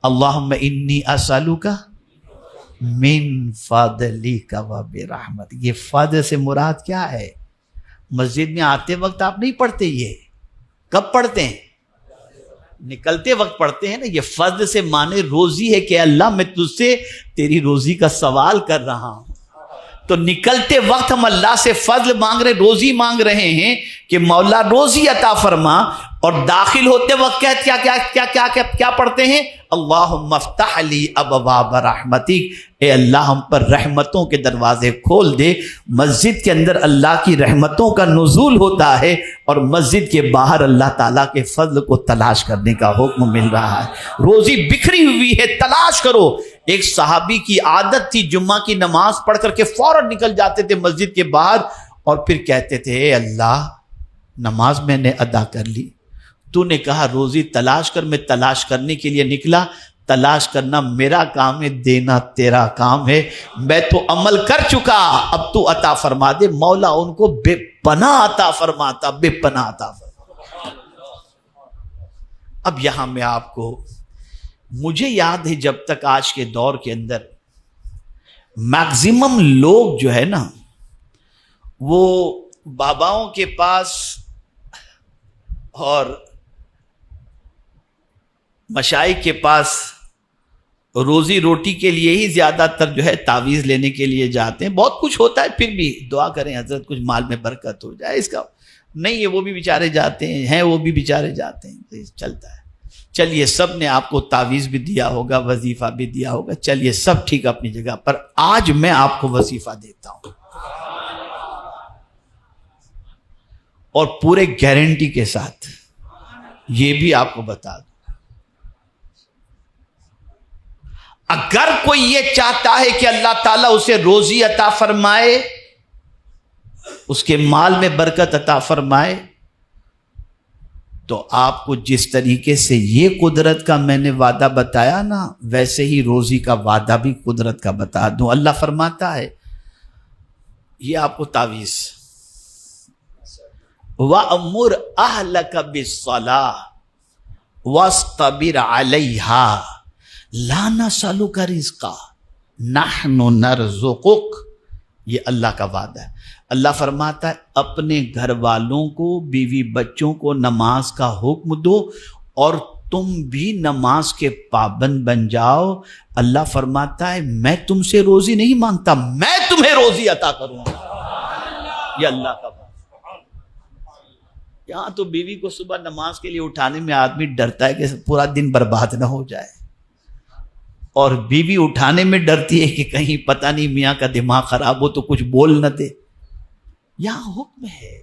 اللہم انی اسألک من فضلک و برحمتک. یہ فضل سے مراد کیا ہے؟ مسجد میں آتے وقت آپ نہیں پڑھتے، یہ کب پڑھتے ہیں؟ نکلتے وقت پڑھتے ہیں نا. یہ فضل سے معنی روزی ہے کہ اللہ میں تجھ سے تیری روزی کا سوال کر رہا ہوں. تو نکلتے وقت ہم اللہ سے فضل مانگ رہے، روزی مانگ رہے ہیں کہ مولا روزی عطا فرما. اور داخل ہوتے وقت کیا کیا کیا کیا کیا کیا پڑھتے ہیں؟ اللہم افتح لی ابواب رحمتک. اے اللہ ہم پر رحمتوں کے دروازے کھول دے. مسجد کے اندر اللہ کی رحمتوں کا نزول ہوتا ہے اور مسجد کے باہر اللہ تعالیٰ کے فضل کو تلاش کرنے کا حکم مل رہا ہے. روزی بکھری ہوئی ہے، تلاش کرو. ایک صحابی کی عادت تھی جمعہ کی نماز پڑھ کر کے فوراً نکل جاتے تھے مسجد کے باہر اور پھر کہتے تھے اے اللہ نماز میں نے ادا کر لی، تو نے کہا روزی تلاش کر، میں تلاش کرنے کے لیے نکلا. تلاش کرنا میرا کام ہے، دینا تیرا کام ہے. میں تو عمل کر چکا، اب تو عطا فرما دے. مولا ان کو بے پناہ عطا فرماتا، بے پناہ عطا فرماتا. اب یہاں میں آپ کو، مجھے یاد ہے جب تک آج کے دور کے اندر میکزیمم لوگ جو ہے نا وہ باباؤں کے پاس اور مشائخ کے پاس روزی روٹی کے لیے ہی زیادہ تر جو ہے تعویذ لینے کے لیے جاتے ہیں. بہت کچھ ہوتا ہے، پھر بھی دعا کریں حضرت کچھ مال میں برکت ہو جائے. اس کا نہیں ہے، وہ بھی بیچارے جاتے ہیں وہ بھی بیچارے جاتے ہیں، چلتا ہے. چلیے سب نے آپ کو تعویذ بھی دیا ہوگا، وظیفہ بھی دیا ہوگا، چلیے سب ٹھیک اپنی جگہ پر. آج میں آپ کو وظیفہ دیتا ہوں اور پورے گارنٹی کے ساتھ یہ بھی آپ کو بتا دوں، اگر کوئی یہ چاہتا ہے کہ اللہ تعالیٰ اسے روزی عطا فرمائے، اس کے مال میں برکت عطا فرمائے، تو آپ کو جس طریقے سے یہ قدرت کا میں نے وعدہ بتایا نا، ویسے ہی روزی کا وعدہ بھی قدرت کا بتا دوں. اللہ فرماتا ہے، یہ آپ کو تعویذ، وَأَمُرْ أَهْلَكَ بِالصَّلَاةِ وَاسْتَبِرْ عَلَيْهَا لَا نَسْأَلُكَ رِزْقًا نَحْنُ نَرْزُقُكَ. یہ اللہ کا وعدہ ہے. اللہ فرماتا ہے اپنے گھر والوں کو، بیوی بچوں کو نماز کا حکم دو اور تم بھی نماز کے پابند بن جاؤ. اللہ فرماتا ہے میں تم سے روزی نہیں مانگتا، میں تمہیں روزی عطا کروں گا. یہ اللہ کا وعدہ. یہاں تو بیوی کو صبح نماز کے لیے اٹھانے میں آدمی ڈرتا ہے کہ پورا دن برباد نہ ہو جائے، اور بیوی اٹھانے میں ڈرتی ہے کہ کہیں پتہ نہیں میاں کا دماغ خراب ہو تو کچھ بول نہ دے. یہاں حکم ہے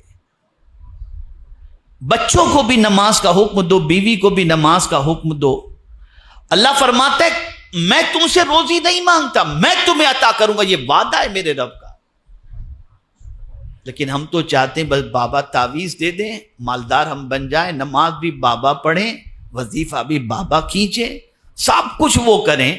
بچوں کو بھی نماز کا حکم دو، بیوی کو بھی نماز کا حکم دو. اللہ فرماتا ہے میں تم سے روزی نہیں مانگتا، میں تمہیں عطا کروں گا. یہ وعدہ ہے میرے رب کا. لیکن ہم تو چاہتے ہیں بس بابا تعویذ دے دیں، مالدار ہم بن جائیں، نماز بھی بابا پڑھیں، وظیفہ بھی بابا کھینچیں، سب کچھ وہ کریں.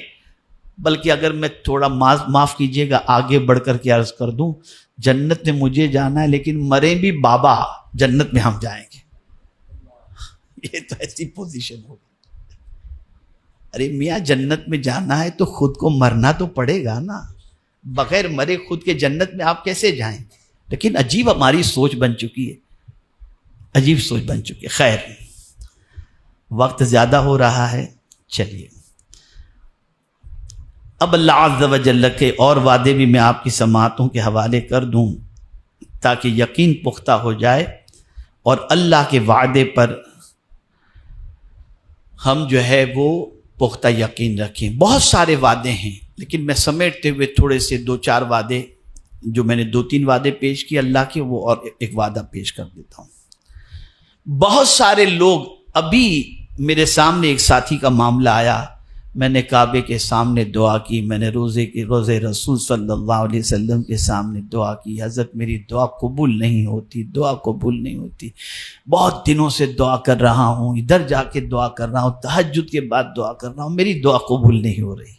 بلکہ اگر میں تھوڑا معاف کیجئے گا آگے بڑھ کر کے عرض کر دوں، جنت میں مجھے جانا ہے لیکن مریں بھی بابا، جنت میں ہم جائیں گے. یہ تو ایسی پوزیشن ہوگی. ارے میاں جنت میں جانا ہے تو خود کو مرنا تو پڑے گا نا، بغیر مرے خود کے جنت میں آپ کیسے جائیں؟ لیکن عجیب ہماری سوچ بن چکی ہے، عجیب سوچ بن چکی ہے. خیر وقت زیادہ ہو رہا ہے، چلیے اب اللہ عز و جل کے اور وعدے بھی میں آپ کی سماعتوں کے حوالے کر دوں تاکہ یقین پختہ ہو جائے اور اللہ کے وعدے پر ہم جو ہے وہ پختہ یقین رکھیں. بہت سارے وعدے ہیں لیکن میں سمیٹتے ہوئے تھوڑے سے 2-4 وعدے، جو میں نے 2-3 وعدے پیش کیے اللہ کے، وہ اور ایک وعدہ پیش کر دیتا ہوں. بہت سارے لوگ، ابھی میرے سامنے ایک ساتھی کا معاملہ آیا، میں نے کعبے کے سامنے دعا کی، میں نے روزے رسول صلی اللہ علیہ وسلم کے سامنے دعا کی، حضرت میری دعا قبول نہیں ہوتی، دعا قبول نہیں ہوتی، بہت دنوں سے دعا کر رہا ہوں، ادھر جا کے دعا کر رہا ہوں، تہجد کے بعد دعا کر رہا ہوں، میری دعا قبول نہیں ہو رہی.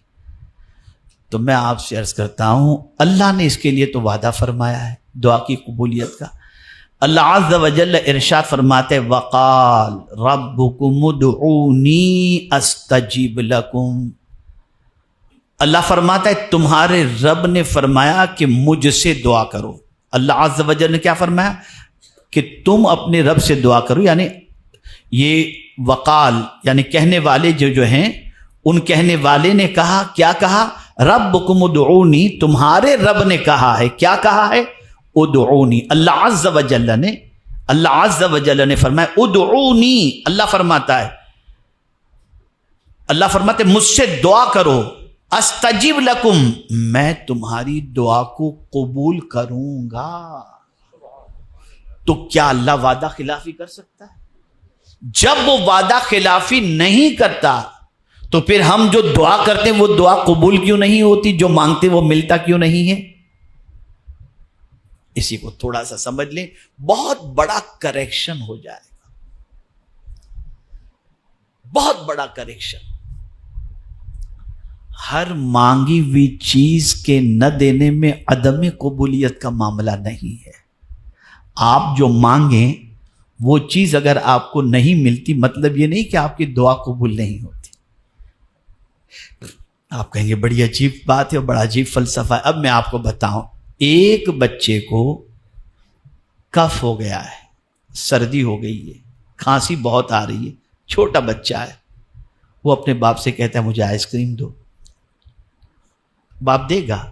تو میں آپ سے عرض کرتا ہوں اللہ نے اس کے لیے تو وعدہ فرمایا ہے دعا کی قبولیت کا. اللہ عز و جل ارشاد فرماتے وقال ربکم ادعونی استجیب لکم. اللہ فرماتا ہے تمہارے رب نے فرمایا کہ مجھ سے دعا کرو. اللہ عز و جل نے کیا فرمایا کہ تم اپنے رب سے دعا کرو. یعنی یہ وقال یعنی کہنے والے جو ہیں ان کہنے والے نے کہا, کیا کہا؟ ربکم ادعونی, تمہارے رب نے کہا ہے. کیا کہا ہے؟ ادعونی. اللہ عز و جل نے فرمایا ادعونی. اللہ فرماتا ہے مجھ سے دعا کرو. استجیب لکم, میں تمہاری دعا کو قبول کروں گا. تو کیا اللہ وعدہ خلافی کر سکتا ہے؟ جب وہ وعدہ خلافی نہیں کرتا تو پھر ہم جو دعا کرتے ہیں وہ دعا قبول کیوں نہیں ہوتی؟ جو مانگتے وہ ملتا کیوں نہیں ہے؟ اسی کو تھوڑا سا سمجھ لیں, بہت بڑا کریکشن ہو جائے گا. بہت بڑا کریکشن. ہر مانگی ہوئی چیز کے نہ دینے میں عدم قبولیت کا معاملہ نہیں ہے. آپ جو مانگیں وہ چیز اگر آپ کو نہیں ملتی, مطلب یہ نہیں کہ آپ کی دعا قبول نہیں ہوتی. آپ کہیں گے بڑی عجیب بات ہے اور بڑا عجیب فلسفہ ہے. اب میں آپ کو بتاؤں, ایک بچے کو کف ہو گیا ہے, سردی ہو گئی ہے, کھانسی بہت آ رہی ہے, چھوٹا بچہ ہے, وہ اپنے باپ سے کہتا ہے مجھے آئس کریم دو. باپ دے گا؟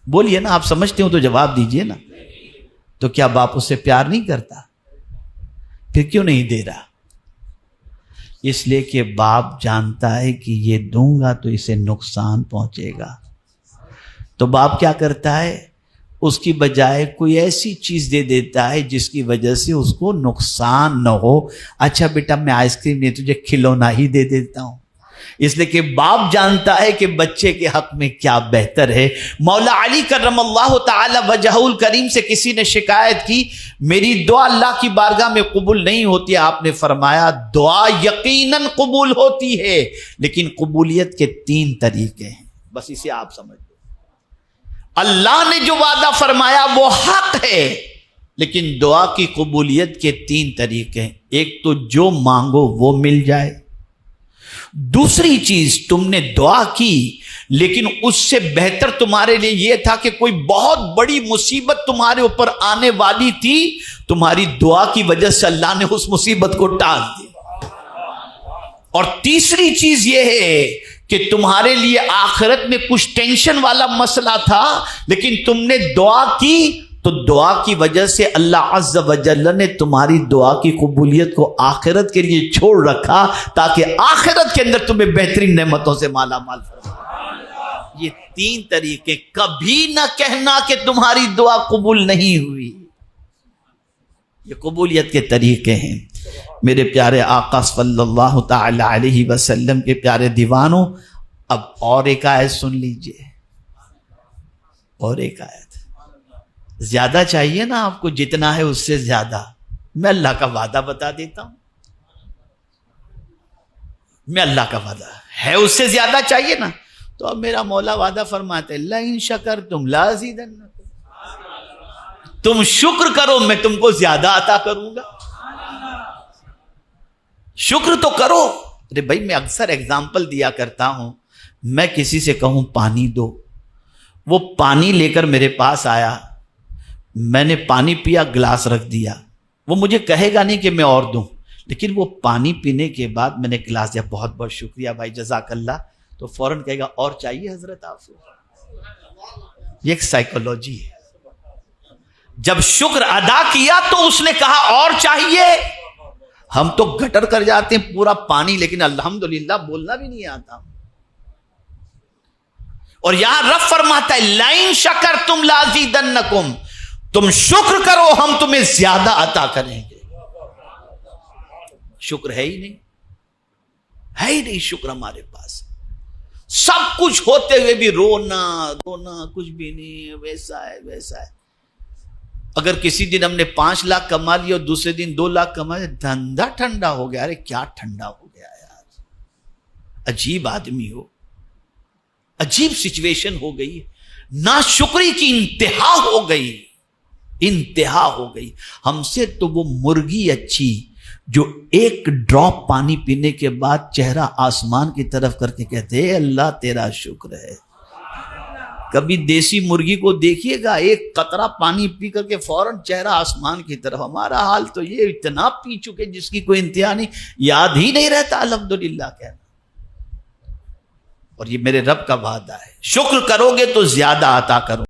بولیے نا, آپ سمجھتے ہو تو جواب دیجئے نا. تو کیا باپ اس سے پیار نہیں کرتا؟ پھر کیوں نہیں دے رہا؟ اس لیے کہ باپ جانتا ہے کہ یہ دوں گا تو اسے نقصان پہنچے گا. تو باپ کیا کرتا ہے؟ اس کی بجائے کوئی ایسی چیز دے دیتا ہے جس کی وجہ سے اس کو نقصان نہ ہو. اچھا بیٹا میں آئس کریم نہیں تجھے کھلونا ہی دے دیتا ہوں. اس لیے کہ باپ جانتا ہے کہ بچے کے حق میں کیا بہتر ہے. مولا علی کرم اللہ تعالی وجہہ الکریم سے کسی نے شکایت کی میری دعا اللہ کی بارگاہ میں قبول نہیں ہوتی. آپ نے فرمایا دعا یقیناً قبول ہوتی ہے, لیکن قبولیت کے 3 طریقے ہیں. بس اسے آپ سمجھ لو. اللہ نے جو وعدہ فرمایا وہ حق ہے, لیکن دعا کی قبولیت کے 3 طریقے ہیں. ایک تو جو مانگو وہ مل جائے. دوسری چیز تم نے دعا کی لیکن اس سے بہتر تمہارے لیے یہ تھا کہ کوئی بہت بڑی مصیبت تمہارے اوپر آنے والی تھی, تمہاری دعا کی وجہ سے اللہ نے اس مصیبت کو ٹال دیا. اور تیسری چیز یہ ہے کہ تمہارے لیے آخرت میں کچھ ٹینشن والا مسئلہ تھا لیکن تم نے دعا کی تو دعا کی وجہ سے اللہ عز و جل نے تمہاری دعا کی قبولیت کو آخرت کے لیے چھوڑ رکھا تاکہ آخرت کے اندر تمہیں بہترین نعمتوں سے مالا مال فرمائے. یہ 3 طریقے. کبھی نہ کہنا کہ تمہاری دعا قبول نہیں ہوئی. یہ قبولیت کے طریقے ہیں. میرے پیارے آقا صلی اللہ تعالی علیہ وسلم کے پیارے دیوانوں, اب اور ایک آیت سن لیجئے. اور ایک آیت زیادہ چاہیے نا آپ کو, جتنا ہے اس سے زیادہ. میں اللہ کا وعدہ بتا دیتا ہوں, میں اللہ کا وعدہ ہے اس سے زیادہ چاہیے نا. تو اب میرا مولا وعدہ فرماتے لئن شکرتم لازیدنکم, تم شکر کرو میں تم کو زیادہ عطا کروں گا. شکر تو کرو. ارے بھائی میں اکثر ایگزامپل دیا کرتا ہوں, میں کسی سے کہوں پانی دو, وہ پانی لے کر میرے پاس آیا, میں نے پانی پیا, گلاس رکھ دیا, وہ مجھے کہے گا نہیں کہ میں اور دوں, لیکن وہ پانی پینے کے بعد میں نے گلاس دیا, بہت بہت شکریہ بھائی جزاک اللہ, تو فوراً کہے گا اور چاہیے حضرت آپ کو. یہ ایک سائیکولوجی ہے. جب شکر ادا کیا تو اس نے کہا اور چاہیے. ہم تو گٹر کر جاتے ہیں پورا پانی, لیکن الحمدللہ بولنا بھی نہیں آتا. اور یہاں رب فرماتا ہے لئن شکرتم لازیدنکم, تم شکر کرو ہم تمہیں زیادہ عطا کریں گے. شکر ہے ہی نہیں, ہے ہی نہیں شکر ہمارے پاس. سب کچھ ہوتے ہوئے بھی رونا کچھ بھی نہیں, ویسا ہے ویسا ہے. اگر کسی دن ہم نے 5 لاکھ کما لیا اور دوسرے دن 2 لاکھ کما لیا, دھندا ٹھنڈا ہو گیا. ارے کیا ٹھنڈا ہو گیا یار, عجیب آدمی ہو, عجیب سچویشن ہو گئی, ناشکری کی انتہا ہو گئی. انتہا ہو گئی. ہم سے تو وہ مرغی اچھی جو ایک ڈراپ پانی پینے کے بعد چہرہ آسمان کی طرف کر کے کہتے ہیں اللہ تیرا شکر ہے. کبھی دیسی مرغی کو دیکھیے گا ایک قطرہ پانی پی کر کے فوراً چہرہ آسمان کی طرف. ہمارا حال تو یہ اتنا پی چکے جس کی کوئی انتہا نہیں, یاد ہی نہیں رہتا الحمدللہ کہنا. اور یہ میرے رب کا وعدہ ہے, شکر کرو گے تو زیادہ عطا کرو.